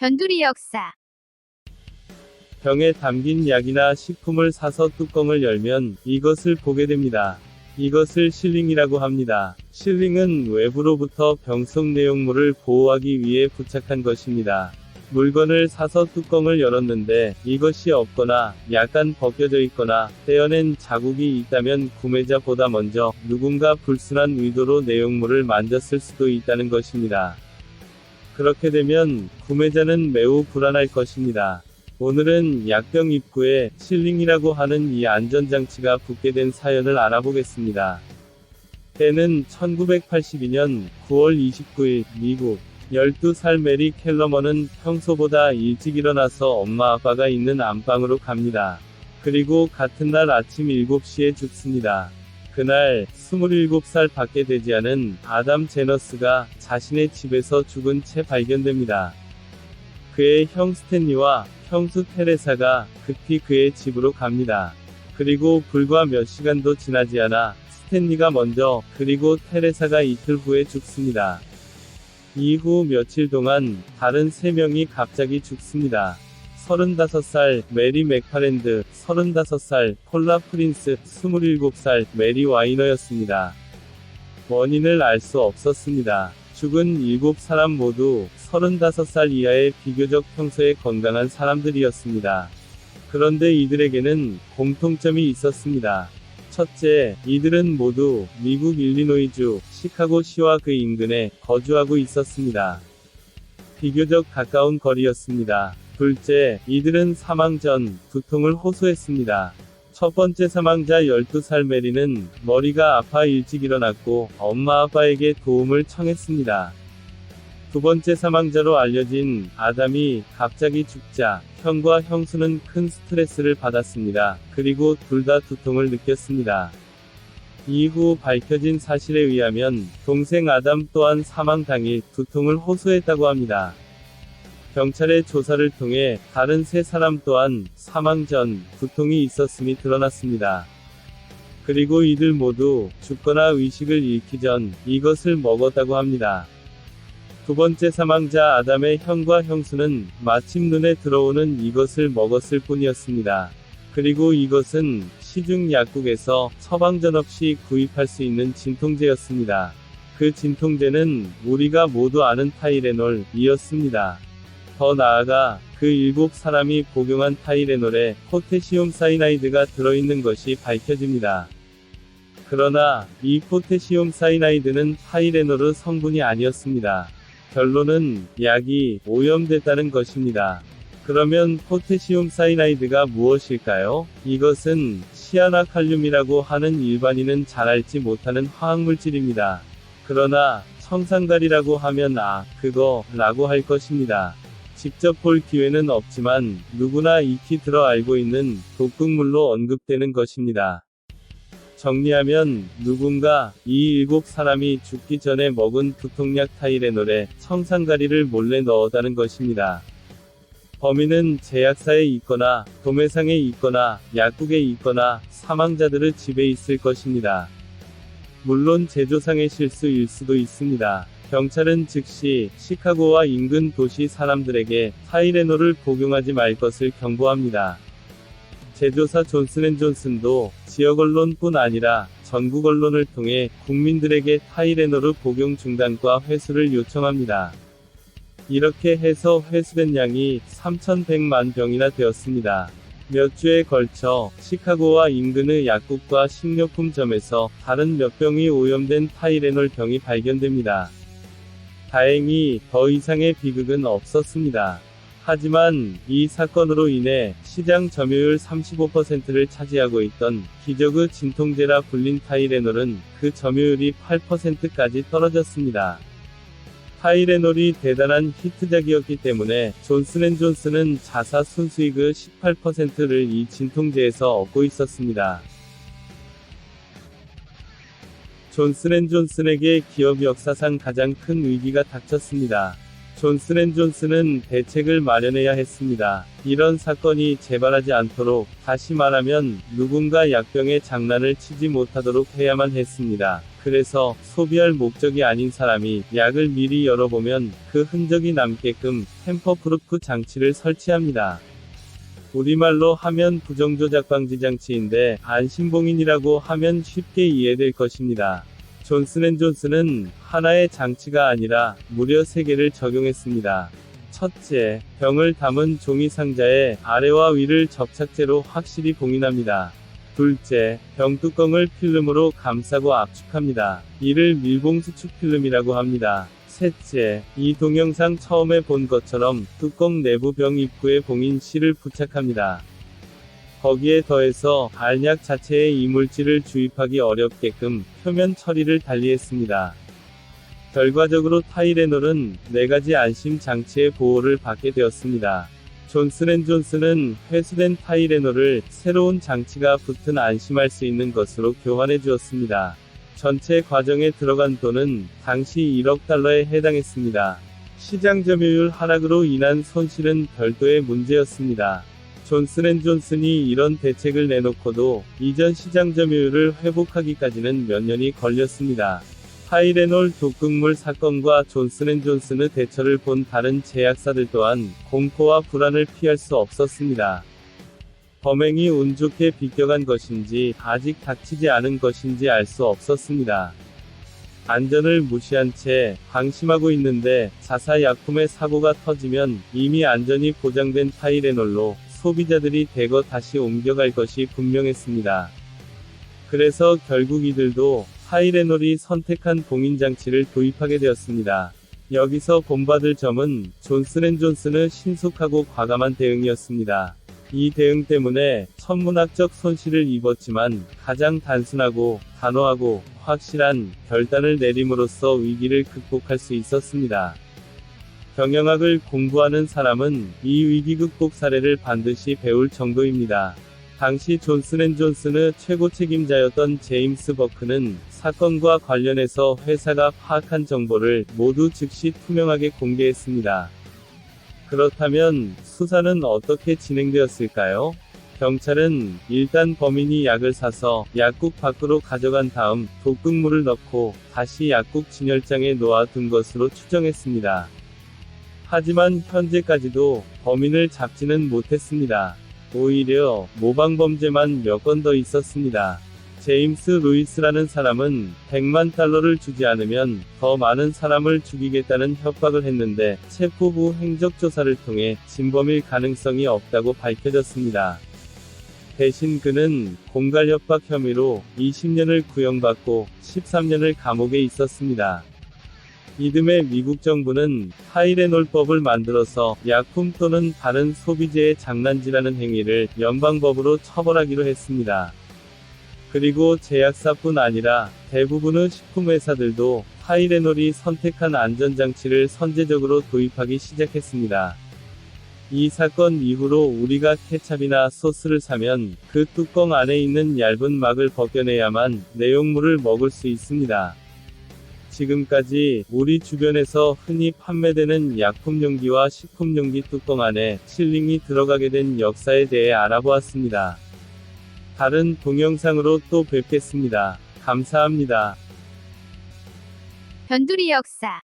변두리 역사. 병에 담긴 약이나 식품을 사서 뚜껑을 열면 이것을 보게 됩니다. 이것을 실링이라고 합니다. 실링은 외부로부터 병 속 내용물을 보호하기 위해 부착한 것입니다. 물건을 사서 뚜껑을 열었는데 이것이 없거나 약간 벗겨져 있거나 떼어낸 자국이 있다면 구매자보다 먼저 누군가 불순한 의도로 내용물을 만졌을 수도 있다는 것입니다. 그렇게 되면 구매자는 매우 불안할 것입니다. 오늘은 약병 입구에 실링이라고 하는 이 안전장치가 붙게 된 사연을 알아보겠습니다. 때는 1982년 9월 29일 미국. 12살 메리 켈러먼은 평소보다 일찍 일어나서 엄마 아빠가 있는 안방으로 갑니다. 그리고 같은 날 아침 7시에 죽습니다. 그날 27살 밖에 되지 않은 아담 제너스가 자신의 집에서 죽은 채 발견됩니다. 그의 형 스탠리와 형수 테레사가 급히 그의 집으로 갑니다. 그리고 불과 몇 시간도 지나지 않아 스탠리가 먼저, 그리고 테레사가 이틀 후에 죽습니다. 이후 며칠 동안 다른 3명이 갑자기 죽습니다. 35살 메리 맥파랜드, 35살 폴라 프린스, 27살 메리 와이너였습니다. 원인을 알 수 없었습니다. 죽은 7사람 모두 35살 이하의 비교적 평소에 건강한 사람들이었습니다. 그런데 이들에게는 공통점이 있었습니다. 첫째, 이들은 모두 미국 일리노이주 시카고시와 그 인근에 거주하고 있었습니다. 비교적 가까운 거리였습니다. 둘째, 이들은 사망 전 두통을 호소했습니다. 첫 번째 사망자 12살 메리는 머리가 아파 일찍 일어났고 엄마 아빠에게 도움을 청했습니다. 두 번째 사망자로 알려진 아담이 갑자기 죽자 형과 형수는 큰 스트레스를 받았습니다. 그리고 둘 다 두통을 느꼈습니다. 이후 밝혀진 사실에 의하면 동생 아담 또한 사망 당일 두통을 호소했다고 합니다. 경찰의 조사를 통해 다른 3사람 또한 사망 전 두통이 있었음이 드러났습니다. 그리고 이들 모두 죽거나 의식을 잃기 전 이것을 먹었다고 합니다. 두 번째 사망자 아담의 형과 형수는 마침 눈에 들어오는 이것을 먹었을 뿐이었습니다. 그리고 이것은 시중 약국에서 처방전 없이 구입할 수 있는 진통제였습니다. 그 진통제는 우리가 모두 아는 타이레놀이었습니다. 더 나아가 그 7사람이 복용한 타이레놀에 포테시움 사이나이드가 들어있는 것이 밝혀집니다. 그러나 이 포테시움 사이나이드는 타이레놀의 성분이 아니었습니다. 결론은 약이 오염됐다는 것입니다. 그러면 포테시움 사이나이드가 무엇일까요? 이것은 시아나칼륨이라고 하는 일반인은 잘 알지 못하는 화학물질입니다. 그러나 청산가리라고 하면 그거 라고 할 것입니다. 직접 볼 기회는 없지만 누구나 익히 들어 알고 있는 독극물로 언급되는 것입니다. 정리하면 누군가 이 7사람이 죽기 전에 먹은 두통약 타이레놀에 청산가리를 몰래 넣었다는 것입니다. 범인은 제약사에 있거나 도매상에 있거나 약국에 있거나 사망자들의 집에 있을 것입니다. 물론 제조상의 실수일 수도 있습니다. 경찰은 즉시 시카고와 인근 도시 사람들에게 타이레놀을 복용하지 말 것을 경고합니다. 제조사 존슨앤존슨도 지역 언론뿐 아니라 전국 언론을 통해 국민들에게 타이레놀의 복용 중단과 회수를 요청합니다. 이렇게 해서 회수된 양이 3,100만 병이나 되었습니다. 몇 주에 걸쳐 시카고와 인근의 약국과 식료품점에서 다른 몇 병이 오염된 타이레놀 병이 발견됩니다. 다행히 더 이상의 비극은 없었습니다. 하지만 이 사건으로 인해 시장 점유율 35%를 차지하고 있던 기적의 진통제라 불린 타이레놀은 그 점유율이 8%까지 떨어졌습니다. 타이레놀이 대단한 히트작이었기 때문에 존슨앤존슨은 자사 순수익의 18%를 이 진통제에서 얻고 있었습니다. 존슨앤존슨에게 기업 역사상 가장 큰 위기가 닥쳤습니다. 존슨앤존슨은 대책을 마련해야 했습니다. 이런 사건이 재발하지 않도록, 다시 말하면 누군가 약병의 장난을 치지 못하도록 해야만 했습니다. 그래서 소비할 목적이 아닌 사람이 약을 미리 열어보면 그 흔적이 남게끔 템퍼프루프 장치를 설치합니다. 우리말로 하면 부정조작 방지 장치인데 안심봉인이라고 하면 쉽게 이해될 것입니다. 존슨앤존슨은 하나의 장치가 아니라 무려 3개를 적용했습니다. 첫째, 병을 담은 종이 상자에 아래와 위를 접착제로 확실히 봉인합니다. 둘째, 병뚜껑을 필름으로 감싸고 압축합니다. 이를 밀봉수축 필름이라고 합니다. 셋째, 이 동영상 처음에 본 것처럼 뚜껑 내부 병 입구에 봉인 실을 부착합니다. 거기에 더해서 알약 자체에 이물질을 주입하기 어렵게끔 표면 처리를 달리했습니다. 결과적으로 타이레놀은 4가지 안심 장치의 보호를 받게 되었습니다. 존슨앤존슨은 회수된 타이레놀을 새로운 장치가 붙은 안심할 수 있는 것으로 교환해 주었습니다. 전체 과정에 들어간 돈은 당시 1억 달러에 해당했습니다. 시장 점유율 하락으로 인한 손실은 별도의 문제였습니다. 존슨앤존슨이 이런 대책을 내놓고도 이전 시장 점유율을 회복하기까지는 몇 년이 걸렸습니다. 타이레놀 독극물 사건과 존슨앤존슨의 대처를 본 다른 제약사들 또한 공포와 불안을 피할 수 없었습니다. 범행이 운 좋게 비껴간 것인지 아직 닥치지 않은 것인지 알 수 없었습니다. 안전을 무시한 채 방심하고 있는데 자사약품의 사고가 터지면 이미 안전이 보장된 타이레놀로 소비자들이 대거 다시 옮겨갈 것이 분명했습니다. 그래서 결국 이들도 타이레놀이 선택한 봉인장치를 도입하게 되었습니다. 여기서 본받을 점은 존슨앤존슨의 신속하고 과감한 대응이었습니다. 이 대응 때문에 천문학적 손실을 입었지만 가장 단순하고 단호하고 확실한 결단을 내림으로써 위기를 극복할 수 있었습니다. 경영학을 공부하는 사람은 이 위기 극복 사례를 반드시 배울 정도입니다. 당시 존슨앤존슨의 최고 책임자였던 제임스 버크는 사건과 관련해서 회사가 파악한 정보를 모두 즉시 투명하게 공개했습니다. 그렇다면 수사는 어떻게 진행되었을까요? 경찰은 일단 범인이 약을 사서 약국 밖으로 가져간 다음 독극물을 넣고 다시 약국 진열장에 놓아둔 것으로 추정했습니다. 하지만 현재까지도 범인을 잡지는 못했습니다. 오히려 모방범죄만 몇 건 더 있었습니다. 제임스 루이스라는 사람은 100만 달러를 주지 않으면 더 많은 사람을 죽이겠다는 협박을 했는데 체포 후 행적조사를 통해 진범일 가능성이 없다고 밝혀졌습니다. 대신 그는 공갈협박 혐의로 20년을 구형받고 13년을 감옥에 있었습니다. 이듬해 미국 정부는 타이레놀법을 만들어서 약품 또는 다른 소비재의 장난질하는 행위를 연방법으로 처벌하기로 했습니다. 그리고 제약사뿐 아니라 대부분의 식품회사들도 타이레놀이 선택한 안전장치를 선제적으로 도입하기 시작했습니다. 이 사건 이후로 우리가 케찹이나 소스를 사면 그 뚜껑 안에 있는 얇은 막을 벗겨내야만 내용물을 먹을 수 있습니다. 지금까지 우리 주변에서 흔히 판매되는 약품용기와 식품용기 뚜껑 안에 실링이 들어가게 된 역사에 대해 알아보았습니다. 다른 동영상으로 또 뵙겠습니다. 감사합니다. 변두리 역사